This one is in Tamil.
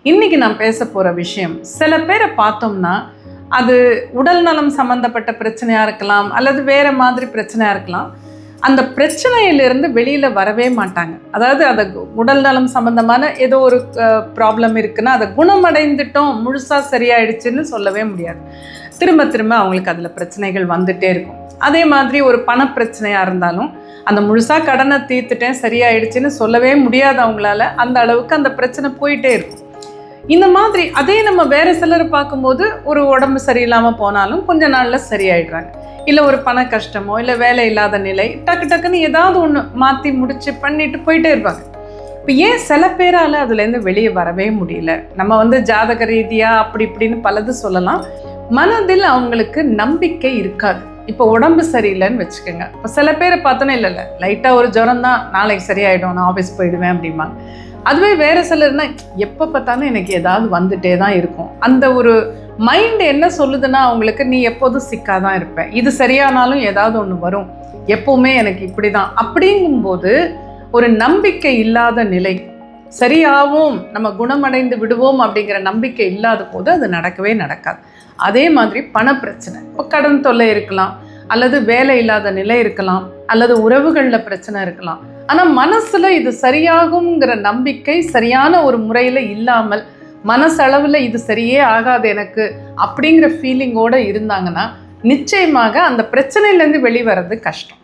இன்னைக்கு நான் பேச போகிற விஷயம், சில பேரை பார்த்தோம்னா அது உடல் நலம் சம்மந்தப்பட்ட பிரச்சனையாக இருக்கலாம், அல்லது வேறு மாதிரி பிரச்சனையாக இருக்கலாம். அந்த பிரச்சனையிலிருந்து வெளியில் வரவே மாட்டாங்க. அதாவது அதை உடல் நலம் சம்மந்தமான ஏதோ ஒரு ப்ராப்ளம் இருக்குன்னா அதை குணமடைந்துட்டோம், முழுசாக சரியாயிடுச்சுன்னு சொல்லவே முடியாது. திரும்ப திரும்ப அவங்களுக்கு அதில் பிரச்சனைகள் வந்துகிட்டே இருக்கும். அதே மாதிரி ஒரு பணப்பிரச்சனையாக இருந்தாலும் அந்த முழுசாக கடனை தீர்த்துட்டேன் சரியாயிடுச்சுன்னு சொல்லவே முடியாது அவங்களால. அந்த அளவுக்கு அந்த பிரச்சனை போயிட்டே இருக்கும். இந்த மாதிரி அதே நம்ம வேறு சிலர் பார்க்கும்போது ஒரு உடம்பு சரியில்லாமல் போனாலும் கொஞ்ச நாளில் சரியாயிடுறாங்க. இல்லை ஒரு பண கஷ்டமோ இல்லை வேலை இல்லாத நிலை, டக்கு டக்குன்னு ஏதாவது ஒன்று மாற்றி முடிச்சு பண்ணிட்டு போயிட்டே இருப்பாங்க. இப்போ ஏன் சில பேரால் அதுலேருந்து வெளியே வரவே முடியல? நம்ம ஜாதக ரீதியாக அப்படி இப்படின்னு பலது சொல்லலாம். மனதில் அவங்களுக்கு நம்பிக்கை இருக்காது. இப்போ உடம்பு சரியில்லைன்னு வச்சுக்கோங்க. இப்போ சில பேரை பார்த்தோன்னே இல்லை லைட்டாக ஒரு ஜுரம் தான், நாளைக்கு சரியாயிடும், நான் ஆஃபீஸ் போயிடுவேன் அப்படிம்பாங்க. அதுவே வேறு சிலர்னா எப்போ பார்த்தாலும் எனக்கு ஏதாவது வந்துட்டே தான் இருக்கும். அந்த ஒரு மைண்டு என்ன சொல்லுதுன்னா அவங்களுக்கு, நீ எப்போதும் சிக்காக தான் இருப்ப, இது சரியானாலும் ஏதாவது ஒன்று வரும், எப்போவுமே எனக்கு இப்படி தான் அப்படிங்கும்போது ஒரு நம்பிக்கை இல்லாத நிலை, சரியாகவும் நம்ம குணமடைந்து விடுவோம் அப்படிங்கிற நம்பிக்கை இல்லாத போது அது நடக்கவே நடக்காது. அதே மாதிரி பணப்பிரச்சனை, இப்போ கடன் தொல்லை இருக்கலாம், அல்லது வேலை இல்லாத நிலை இருக்கலாம், அல்லது உறவுகளில் பிரச்சனை இருக்கலாம். ஆனால் மனசில் இது சரியாகுங்கிற நம்பிக்கை சரியான ஒரு முறையில் இல்லாமல், மனசளவில் இது சரியே ஆகாது எனக்கு அப்படிங்கிற ஃபீலிங்கோடு இருந்தாங்கன்னா நிச்சயமாக அந்த பிரச்சனையிலேருந்து வெளிவரது கஷ்டம்.